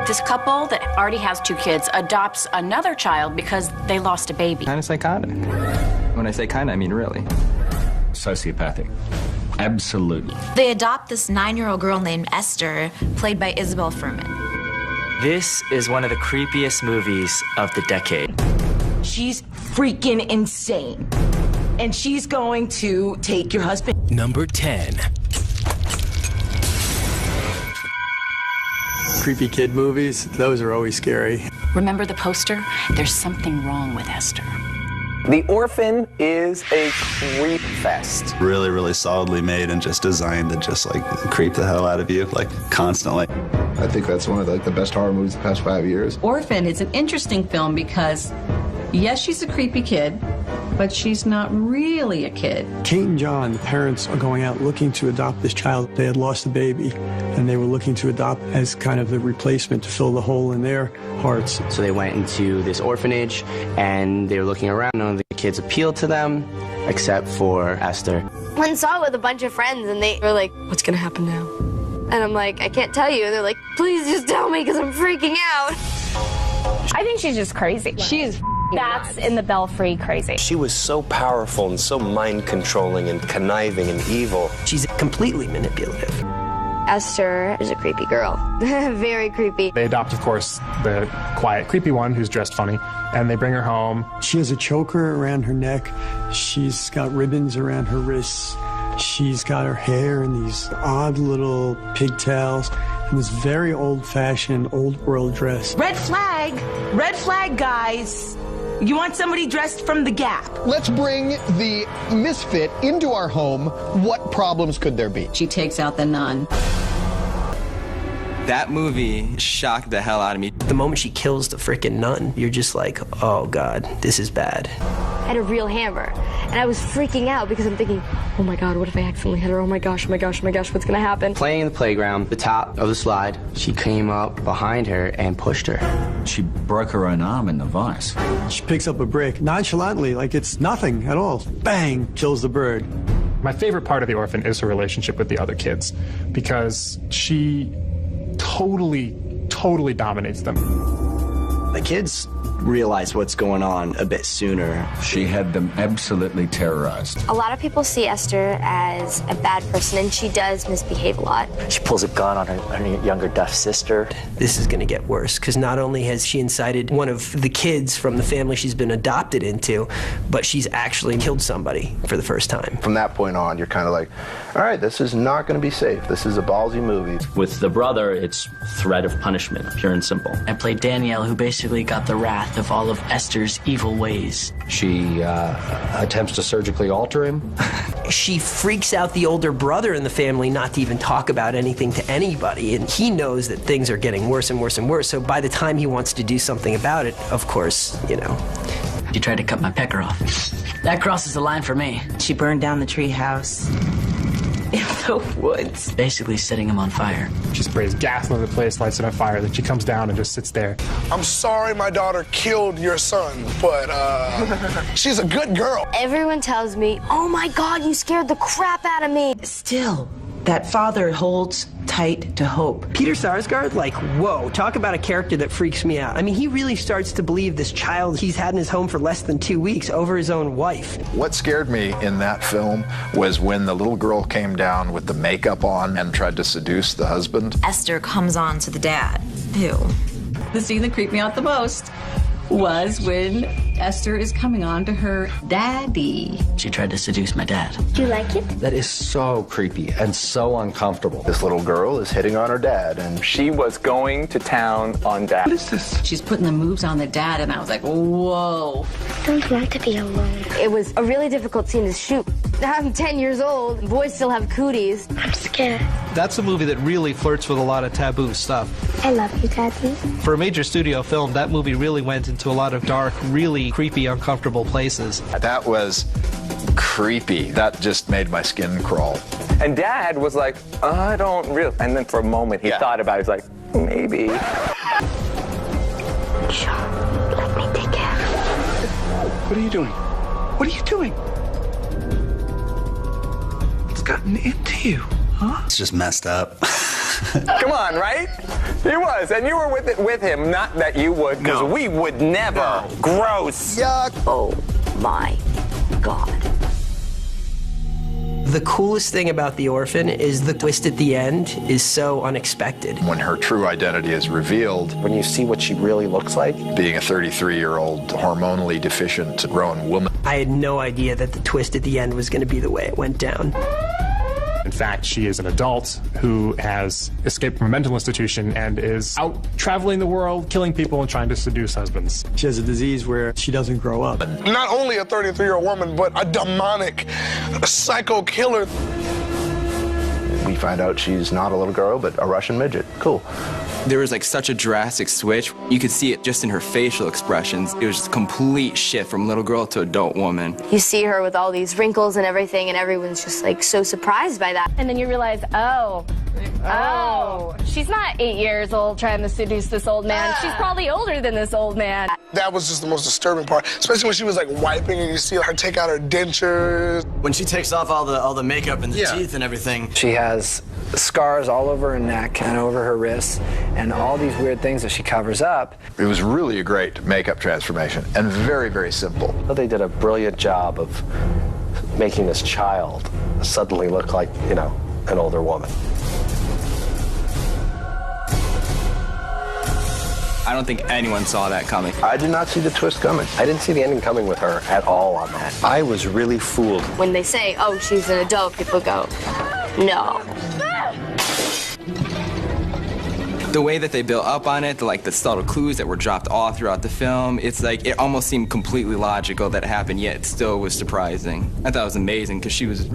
This couple that already has 2 kids adopts another child because they lost a baby. Kind of psychotic. When I say kind of, I mean really. Sociopathic. Absolutely. They adopt this 9-year-old girl named Esther, played by Isabelle Fuhrman. This is one of the creepiest movies of the decade. She's freaking insane. And she's going to take your husband. Number 10. Creepy kid movies, those are always scary. Remember the poster? There's something wrong with Esther. The Orphan is a creep fest. Really, really solidly made and just designed to just like creep the hell out of you, like constantly. I think that's one of the best horror movies of the past 5 years. Orphan is an interesting film because, yes, she's a creepy kid, but she's not really a kid. Kate and John, the parents, are going out looking to adopt this child. They had lost a baby, and they were looking to adopt as kind of the replacement to fill the hole in their hearts. So they went into this orphanage, and they were looking around. None of the kids appealed to them, except for Esther. One saw it with a bunch of friends, and they were like, "What's gonna happen now?" And I'm like, "I can't tell you." And they're like, "Please just tell me, because I'm freaking out." I think she's just crazy. She is bats in the belfry crazy. She was so powerful and so mind-controlling and conniving and evil. She's completely manipulative. Esther is a creepy girl. Very creepy. They adopt, of course, the quiet, creepy one who's dressed funny, and they bring her home. She has a choker around her neck. She's got ribbons around her wrists. She's got her hair in these odd little pigtails and this very old-fashioned, old-world dress. Red flag, guys. You want somebody dressed from The Gap. Let's bring the misfit into our home. What problems could there be? She takes out the nun. That movie shocked the hell out of me. The moment she kills the freaking nun, you're just like, oh God, this is bad. I had a real hammer, and I was freaking out because I'm thinking, oh my God, what if I accidentally hit her? Oh my gosh, oh my gosh, oh my gosh, what's gonna happen? Playing in the playground, the top of the slide, she came up behind her and pushed her. She broke her own arm in the vise. She picks up a brick nonchalantly, like it's nothing at all. Bang, kills the bird. My favorite part of The Orphan is her relationship with the other kids, because she totally dominates them. The kids realize what's going on a bit sooner. She had them absolutely terrorized. A lot of people see Esther as a bad person, and she does misbehave a lot. She pulls a gun on her younger deaf sister. This is going to get worse, because not only has she incited one of the kids from the family she's been adopted into, but she's actually killed somebody for the first time. From that point on, you're kind of like, all right, this is not going to be safe. This is a ballsy movie. With the brother, it's threat of punishment, pure and simple. I played Danielle, who basically got the wrath of all of Esther's evil ways. She attempts to surgically alter him. She freaks out the older brother in the family not to even talk about anything to anybody, and he knows that things are getting worse and worse and worse, so by the time he wants to do something about it, of course, you know. She tried to cut my pecker off. That crosses the line for me. She burned down the tree house in the woods. Basically setting him on fire. She sprays gas all over the place, lights it on fire, then she comes down and just sits there. I'm sorry my daughter killed your son, but she's a good girl. Everyone tells me, oh my God, you scared the crap out of me. Still, that father holds tight to hope. Peter Sarsgaard, like, whoa, talk about a character that freaks me out. I mean, he really starts to believe this child he's had in his home for less than 2 weeks over his own wife. What scared me in that film was when the little girl came down with the makeup on and tried to seduce the husband. Esther comes on to the dad. Ew. The scene that creeped me out the most was when Esther is coming on to her daddy. She tried to seduce my dad. Do you like it? That is so creepy and so uncomfortable. This little girl is hitting on her dad, and She was going to town on Dad. What is this? She's putting the moves on the dad, and I was like, whoa. I don't want to be alone. It was a really difficult scene to shoot. I'm 10 years old. Boys still have cooties. I'm scared. That's a movie that really flirts with a lot of taboo stuff. I love you, Daddy. For a major studio film, that movie really went into a lot of dark, really creepy, uncomfortable places. that was creepy. That just made my skin crawl. And Dad was like, I don't really. And then for a moment, he thought about it. He's like, maybe. Sure, let me take care. What are you doing? What are you doing? It's gotten into you, huh? It's just messed up. Come on, right? He was, and you were with him. Not that you would, because we would never. No. Gross. Yuck. Oh my God. The coolest thing about The Orphan is the twist at the end is so unexpected. When her true identity is revealed, When you see what she really looks like, being a 33-year-old hormonally deficient grown woman. I had no idea that the twist at the end was going to be the way it went down. In fact, she is an adult who has escaped from a mental institution and is out traveling the world, killing people and trying to seduce husbands. She has a disease where she doesn't grow up. Not only a 33-year-old woman, but a demonic psycho killer. We find out she's not a little girl, but a Russian midget. Cool. There was like such a drastic switch. You could see it just in her facial expressions. It was just a complete shift from little girl to adult woman. You see her with all these wrinkles and everything, and everyone's just like so surprised by that. And then you realize, oh, she's not 8 years old trying to seduce this old man. She's probably older than this old man. That was just the most disturbing part, especially when she was like wiping and you see her take out her dentures. When she takes off all the makeup and the teeth and everything. She has scars all over her neck and over her wrists and all these weird things that she covers up. It was really a great makeup transformation and very, very simple. well, they did a brilliant job of making this child suddenly look like, you know, an older woman. I don't think anyone saw that coming. I did not see the twist coming. I didn't see the ending coming with her at all on that. I was really fooled. When they say, oh, she's an adult, people go, no. The way that they built up on it, the subtle clues that were dropped all throughout the film, it's like it almost seemed completely logical that it happened, yet it still was surprising. I thought it was amazing because she was,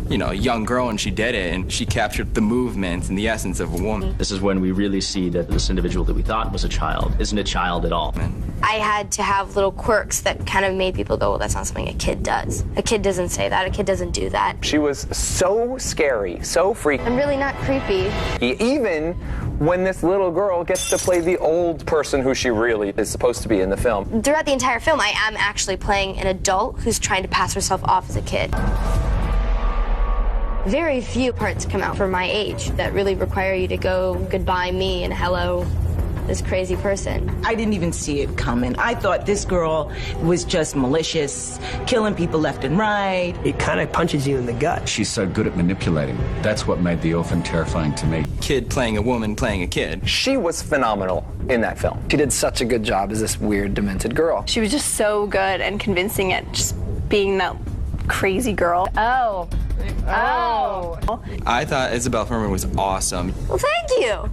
you know, a young girl and she did it, and she captured the movements and the essence of a woman. This is when we really see that this individual that we thought was a child isn't a child at all. I had to have little quirks that kind of made people go, well, that's not something a kid does. A kid doesn't say that. A kid doesn't do that. She was so scary, so freaky. I'm really not creepy. Even when this little girl gets to play the old person who she really is supposed to be in the film. Throughout the entire film, I am actually playing an adult who's trying to pass herself off as a kid. Very few parts come out for my age that really require you to go goodbye me and hello this crazy person. I didn't even see it coming. I thought this girl was just malicious, killing people left and right. It kind of punches you in the gut. She's so good at manipulating. That's what made The Orphan terrifying to me. Kid playing a woman playing a kid. She was phenomenal in that film. She did such a good job as this weird, demented girl. She was just so good and convincing at just being that crazy girl. Oh. I thought Isabelle Fuhrman was awesome. Well, thank you.